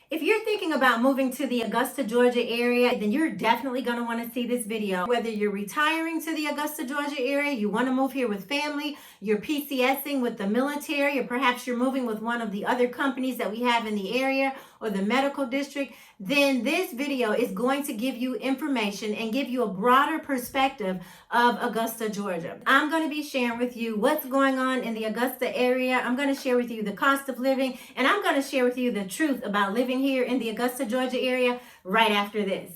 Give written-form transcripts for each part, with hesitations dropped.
If you're thinking about moving to the Augusta, Georgia area, then you're definitely going to want to see this video. Whether you're retiring to the Augusta, Georgia area, you want to move here with family, you're PCSing with the military, or perhaps you're moving with one of the other companies that we have in the area or the medical district, then this video is going to give you information and give you a broader perspective of Augusta, Georgia. I'm going to be sharing with you what's going on in the Augusta area. I'm going to share with you the cost of living, and I'm going to share with you the truth about living here in the Augusta, Georgia area right after this.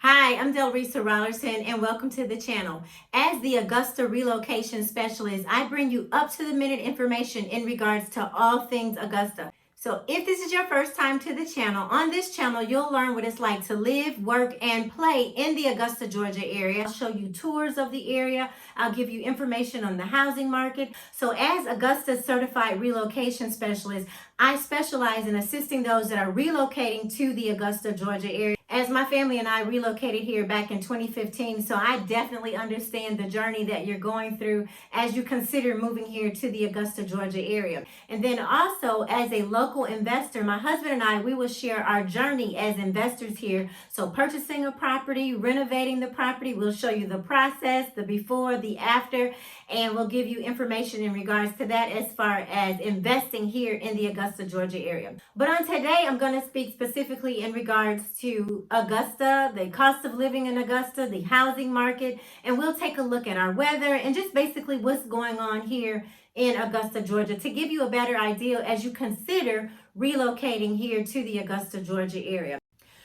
Hi, I'm Delresa Rollerson, and welcome to the channel. As the Augusta relocation specialist, I bring you up-to-the-minute information in regards to all things Augusta. So if this is your first time to the channel, on this channel, you'll learn what it's like to live, work, and play in the Augusta, Georgia area. I'll show you tours of the area. I'll give you information on the housing market. So as Augusta's certified relocation specialist, I specialize in assisting those that are relocating to the Augusta, Georgia area. As my family and I relocated here back in 2015, so I definitely understand the journey that you're going through as you consider moving here to the Augusta, Georgia area. And then also as a local investor, my husband and I, we will share our journey as investors here. So purchasing a property, renovating the property, we'll show you the process, the before, the after, and we'll give you information in regards to that as far as investing here in the Augusta, Georgia area. But on today, I'm going to speak specifically in regards to Augusta, the cost of living in Augusta, the housing market, and we'll take a look at our weather and just basically what's going on here in Augusta, Georgia to give you a better idea as you consider relocating here to the Augusta, Georgia area.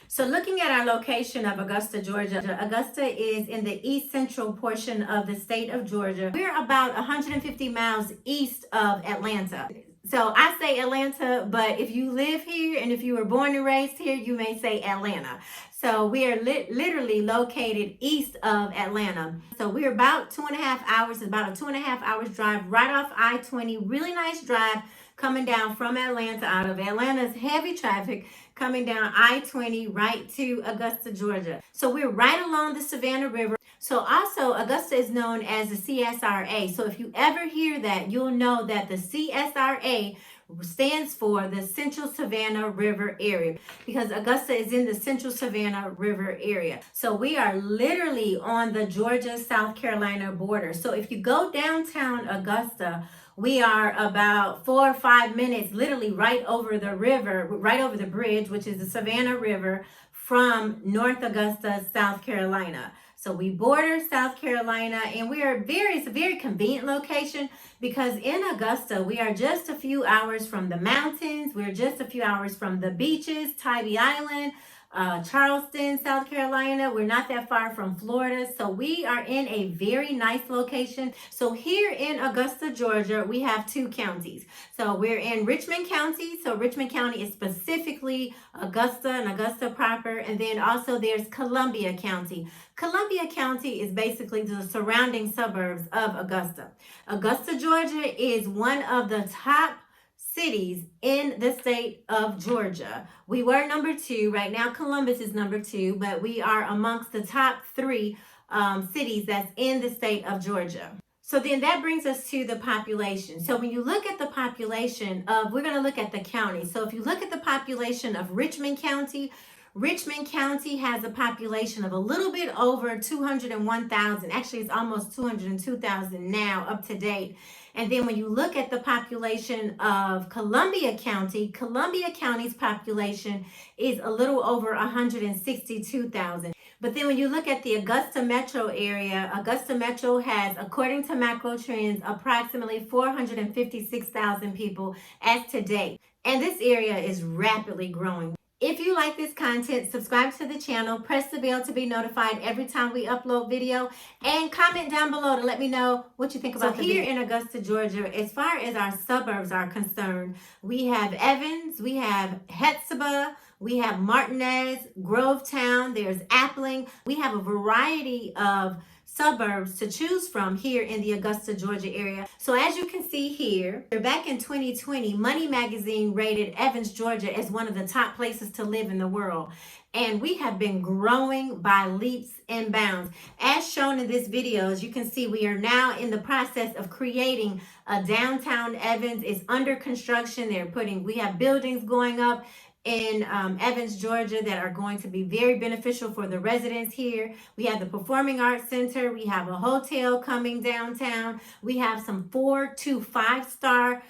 So looking at our location of Augusta, Georgia, Augusta is in the east central portion of the state of Georgia. We're about 150 miles east of Atlanta. So I say Atlanta, but if you live here and if you were born and raised here, you may say Atlanta. So we are literally located east of Atlanta. So we're about 2.5 hours, about a 2.5 hours drive right off I-20. Really nice drive coming down from Atlanta, out of Atlanta's heavy traffic, coming down I-20 right to Augusta, Georgia. So we're right along the Savannah River. So also Augusta is known as the CSRA. So if you ever hear that, you'll know that the CSRA stands for the Central Savannah River area, because Augusta is in the Central Savannah River area. So we are literally on the Georgia-South Carolina border. So if you go downtown Augusta, we are about 4 or 5 minutes, literally right over the river, right over the bridge, which is the Savannah River, from North Augusta, South Carolina. So we border South Carolina, and it's a very convenient location because in Augusta, we are just a few hours from the mountains. We're just a few hours from the beaches, Tybee Island, Charleston, South Carolina. We're not that far from Florida. So we are in a very nice location. So here in Augusta, Georgia, we have 2 counties. So we're in Richmond County. So Richmond County is specifically Augusta and Augusta proper. And then also there's Columbia County. Columbia County is basically the surrounding suburbs of Augusta. Augusta, Georgia is one of the top cities in the state of Georgia. We were number 2. Right now, Columbus is number 2, but we are amongst the top 3 cities that's in the state of Georgia. So then that brings us to the population. So when you look at the population of, we're going to look at the county. So if you look at the population of Richmond County has a population of a little bit over 201,000. Actually, it's almost 202,000 now, up to date. And then when you look at the population of Columbia County's population is a little over 162,000. But then when you look at the Augusta metro area, Augusta metro has, according to macro trends, approximately 456,000 people as to date. And this area is rapidly growing. If you like this content, subscribe to the channel, press the bell to be notified every time we upload video, and comment down below to let me know what you think about the video. Here in Augusta, Georgia, as far as our suburbs are concerned, we have Evans, we have Hephzibah, we have Martinez, Grovetown, there's Appling. We have a variety of suburbs to choose from here in the Augusta, Georgia area. So as you can see here, back in 2020, Money Magazine rated Evans, Georgia as one of the top places to live in the world. And we have been growing by leaps and bounds. As shown in this video, as you can see, we are now in the process of creating a downtown Evans. It's under construction. We have buildings going up in Evans, Georgia that are going to be very beneficial for the residents here. We have the Performing Arts Center. We have a hotel coming downtown. We have some 4 to 5 star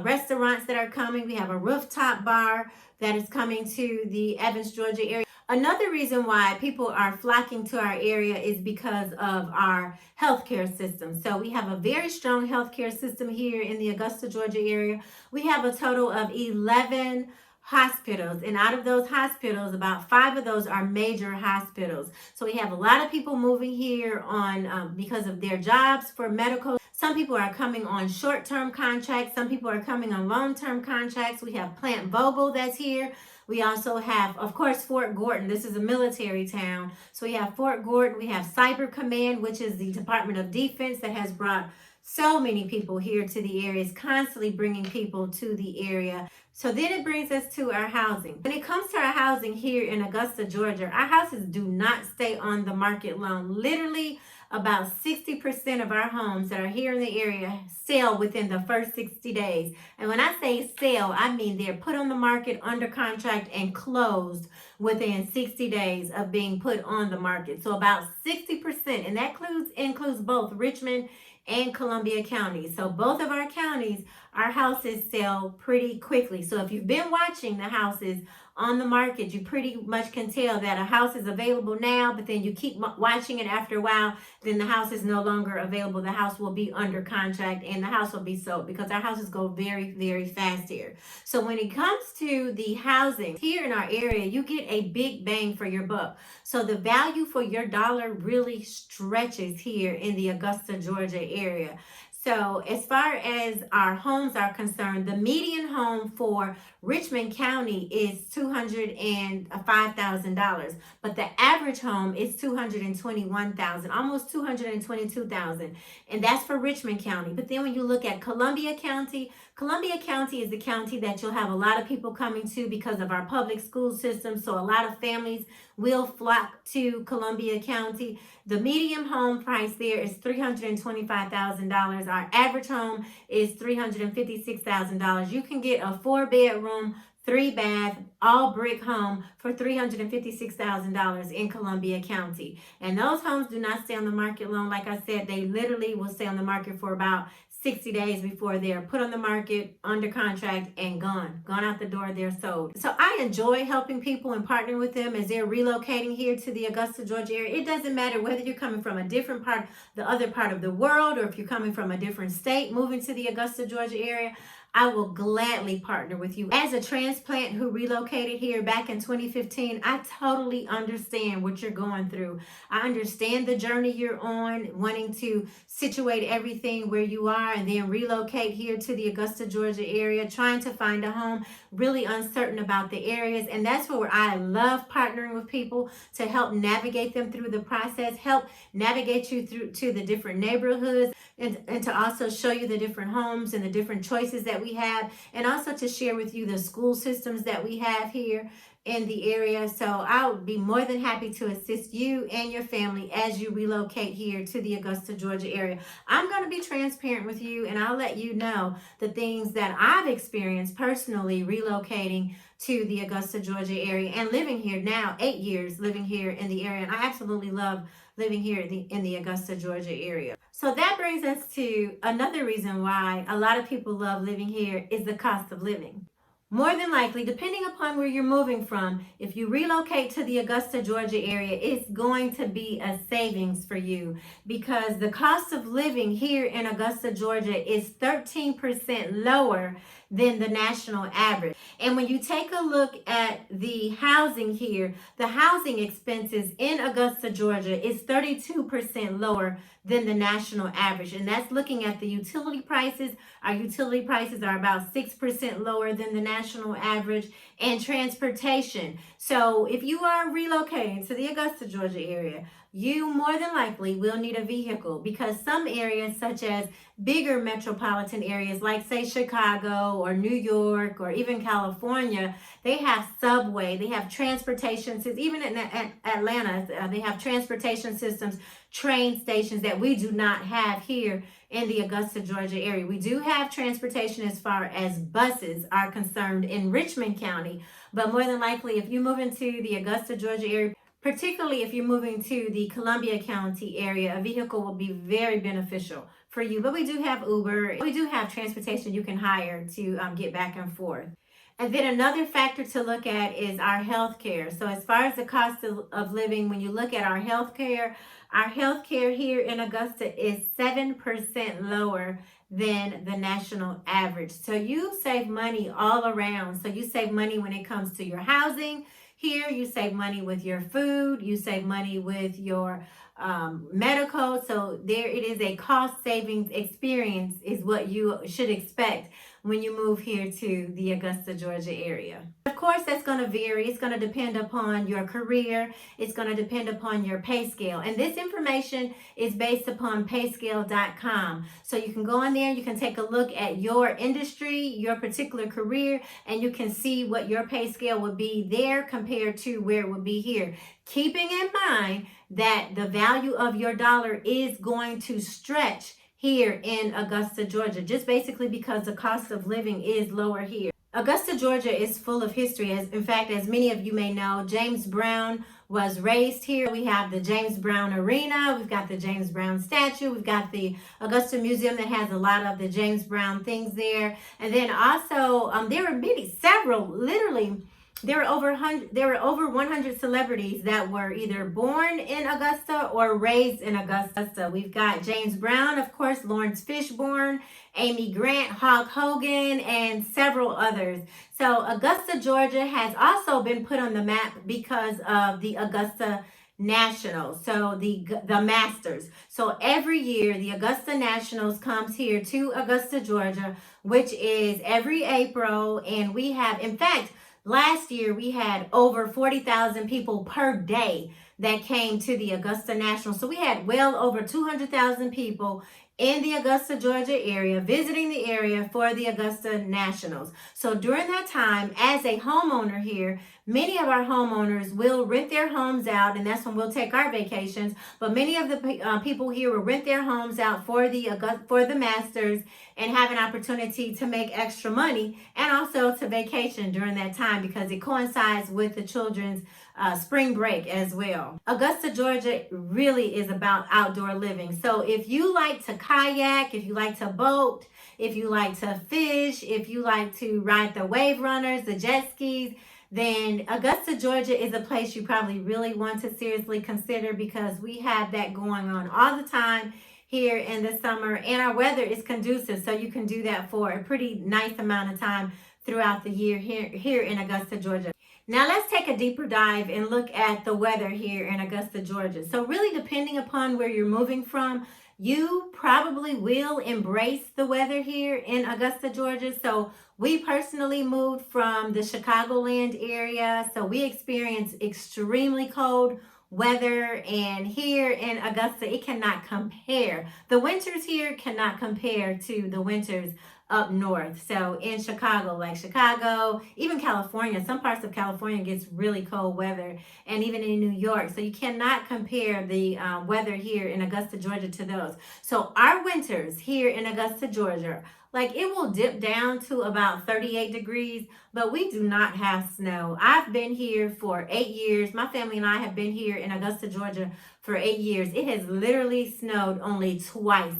restaurants that are coming. We have a rooftop bar that is coming to the Evans, Georgia area. Another reason why people are flocking to our area is because of our healthcare system. So we have a very strong healthcare system here in the Augusta, Georgia area. We have a total of 11 hospitals, and out of those hospitals, about 5 of those are major hospitals. So we have a lot of people moving here on because of their jobs for medical. Some people are coming on short-term contracts. Some people are coming on long-term contracts. We have Plant Vogel that's here. We also have, of course, Fort Gordon. This is a military town. So we have Fort Gordon. We have Cyber Command, which is the Department of Defense that has brought so many people here to the area. It's constantly bringing people to the area. So then it brings us to our housing. When it comes to our housing here in Augusta, Georgia, our houses do not stay on the market long. Literally, about 60% of our homes that are here in the area sell within the first 60 days. And when I say sell, I mean they're put on the market, under contract, and closed within 60 days of being put on the market. So about 60%, and that includes both Richmond and Columbia counties. So both of our counties, our houses sell pretty quickly. So if you've been watching the houses on the market, you pretty much can tell that a house is available now, but then you keep watching it after a while, then the house is no longer available. The house will be under contract and the house will be sold, because our houses go very, very fast here. So when it comes to the housing here in our area, you get a big bang for your buck. So the value for your dollar really stretches here in the Augusta, Georgia area. So as far as our homes are concerned, the median home for Richmond County is $205,000, but the average home is $221,000, almost $222,000, and that's for Richmond County. But then when you look at Columbia County is the county that you'll have a lot of people coming to because of our public school system. So a lot of families will flock to Columbia County. The median home price there is $325,000. Our average home is $356,000. You can get a 4-bedroom, 3-bath, all brick home for $356,000 in Columbia County. And those homes do not stay on the market long. Like I said, they literally will stay on the market for about 60 days before they're put on the market, under contract, and gone out the door. They're sold. So I enjoy helping people and partnering with them as they're relocating here to the Augusta, Georgia area. It doesn't matter whether you're coming from a different part, the other part of the world, or if you're coming from a different state, moving to the Augusta, Georgia area. I will gladly partner with you. As a transplant who relocated here back in 2015, I totally understand what you're going through. I understand the journey you're on, wanting to situate everything where you are and then relocate here to the Augusta, Georgia area, trying to find a home, really uncertain about the areas. And that's where I love partnering with people to help navigate them through the process, help navigate you through to the different neighborhoods, and to also show you the different homes and the different choices that we have, and also to share with you the school systems that we have here in the area. So I would be more than happy to assist you and your family as you relocate here to the Augusta, Georgia area. I'm going to be transparent with you, and I'll let you know the things that I've experienced personally relocating to the Augusta, Georgia area and living here now, 8 years living here in the area. And I absolutely love living here in the Augusta, Georgia area. So that brings us to another reason why a lot of people love living here is the cost of living. More than likely, depending upon where you're moving from, if you relocate to the Augusta, Georgia area, it's going to be a savings for you, because the cost of living here in Augusta, Georgia is 13% lower than the national average. And when you take a look at the housing here, the housing expenses in Augusta, Georgia is 32% lower than the national average. And that's looking at the utility prices. Our utility prices are about 6% lower than the national average, and transportation. So if you are relocating to the Augusta, Georgia area, you more than likely will need a vehicle, because some areas, such as bigger metropolitan areas like, say, Chicago or New York or even California, they have subway, they have transportation systems. Even in Atlanta, they have transportation systems, train stations that we do not have here in the Augusta, Georgia area. We do have transportation as far as buses are concerned in Richmond County, but more than likely, if you move into the Augusta, Georgia area, particularly if you're moving to the Columbia County area, a vehicle will be very beneficial for you. But we do have Uber, we do have transportation you can hire to get back and forth. And then another factor to look at is our health care. So as far as the cost of living, when you look at our health care here in Augusta is 7% lower than the national average. So you save money all around. So you save money when it comes to your housing here, you save money with your food, you save money with your medical. So there it is, a cost savings experience is what you should expect when you move here to the Augusta, Georgia area. Of course, that's going to vary. It's going to depend upon your career. It's going to depend upon your pay scale. And this information is based upon payscale.com. So you can go on there, you can take a look at your industry, your particular career, and you can see what your pay scale would be there compared to where it would be here. Keeping in mind that the value of your dollar is going to stretch here in Augusta, Georgia, just basically because the cost of living is lower here. Augusta, Georgia is full of history. In fact, as many of you may know, James Brown was raised here. We have the James Brown Arena. We've got the James Brown statue. We've got the Augusta Museum that has a lot of the James Brown things there. And then also, there were there were over 100 celebrities that were either born in Augusta or raised in Augusta. We've got James Brown, of course, Lawrence Fishburne, Amy Grant, Hulk Hogan, and several others. So Augusta, Georgia has also been put on the map because of the Augusta Nationals, so the Masters. So every year the Augusta Nationals comes here to Augusta, Georgia, which is every April, and we have, in fact, last year we had over 40,000 people per day that came to the Augusta National. So we had well over 200,000 people in the Augusta, Georgia area visiting the area for the Augusta Nationals. So during that time, as a homeowner here, many of our homeowners will rent their homes out, and that's when we'll take our vacations. But many of the people here will rent their homes out for the Masters and have an opportunity to make extra money and also to vacation during that time because it coincides with the children's spring break as well. Augusta, Georgia really is about outdoor living. So if you like to kayak, if you like to boat, if you like to fish, if you like to ride the wave runners, the jet skis, then Augusta, Georgia is a place you probably really want to seriously consider because we have that going on all the time here in the summer, and our weather is conducive, so you can do that for a pretty nice amount of time throughout the year here in Augusta, Georgia. Now let's take a deeper dive and look at the weather here in Augusta, Georgia. So really, depending upon where you're moving from, you probably will embrace the weather here in Augusta, Georgia. So we personally moved from the Chicagoland area, so we experienced extremely cold weather, and here in Augusta, it cannot compare. The winters here cannot compare to the winters up north. So in Chicago, like Chicago, even California, some parts of California gets really cold weather, and even in New York. So you cannot compare the weather here in Augusta, Georgia to those. So our winters here in Augusta, Georgia, like it will dip down to about 38 degrees, but we do not have snow. I've been here for 8 years. My family and I have been here in Augusta, Georgia for 8 years. It has literally snowed only twice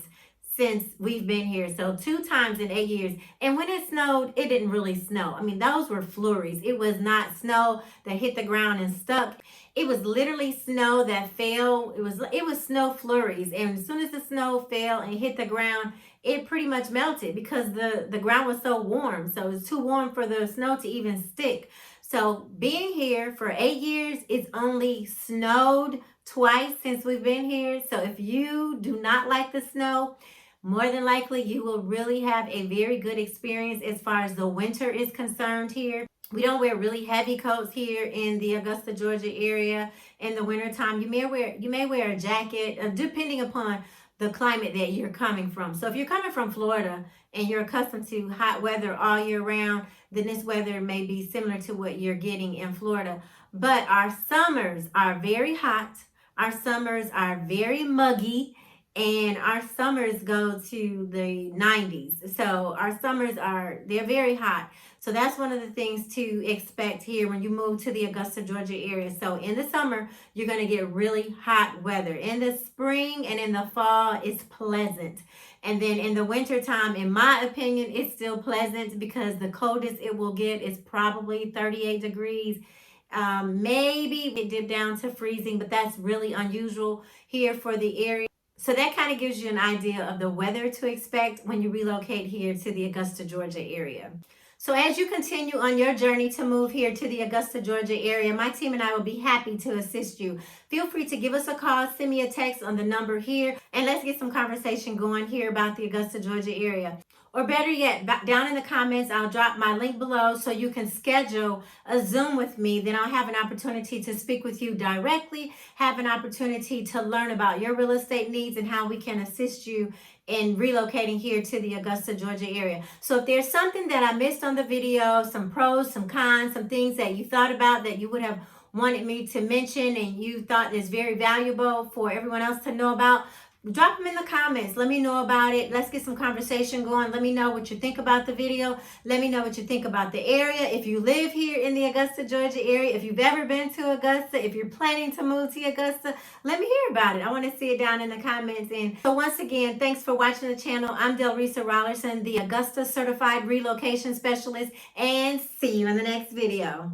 since we've been here. So 2 times in 8 years. And when it snowed, it didn't really snow. I mean, those were flurries. It was not snow that hit the ground and stuck. It was literally snow that fell. It was snow flurries. And as soon as the snow fell and hit the ground, it pretty much melted because the ground was so warm. So it was too warm for the snow to even stick. So being here for 8 years, it's only snowed twice since we've been here. So if you do not like the snow, more than likely you will really have a very good experience as far as the winter is concerned here. We don't wear really heavy coats here in the Augusta, Georgia area. in the wintertime. You may wear a jacket, depending upon the climate that you're coming from. So if you're coming from Florida and you're accustomed to hot weather all year round, then this weather may be similar to what you're getting in Florida. But our summers are very hot. Our summers are very muggy, and our summers go to the 90s. So our summers they're very hot. So that's one of the things to expect here when you move to the Augusta, Georgia area. So in the summer, you're going to get really hot weather. In the spring and in the fall, it's pleasant. And then in the wintertime, in my opinion, it's still pleasant because the coldest it will get is probably 38 degrees. Maybe it dip down to freezing, but that's really unusual here for the area. So that kind of gives you an idea of the weather to expect when you relocate here to the Augusta, Georgia area. So as you continue on your journey to move here to the Augusta, Georgia area, my team and I will be happy to assist you. Feel free to give us a call, send me a text on the number here, and let's get some conversation going here about the Augusta, Georgia area. Or better yet, down in the comments, I'll drop my link below so you can schedule a Zoom with me. Then I'll have an opportunity to speak with you directly, have an opportunity to learn about your real estate needs and how we can assist you in relocating here to the Augusta, Georgia area. So if there's something that I missed on the video, some pros, some cons, some things that you thought about that you would have wanted me to mention and you thought is very valuable for everyone else to know about, drop them in the comments. Let me know about it. Let's get some conversation going. Let me know what you think about the video. Let me know what you think about the area. If you live here in the Augusta, Georgia area, if you've ever been to Augusta, if you're planning to move to Augusta, let me hear about it. I want to see it down in the comments. And so once again, thanks for watching the channel. I'm Delresa Rollerson, the Augusta Certified Relocation Specialist, and see you in the next video.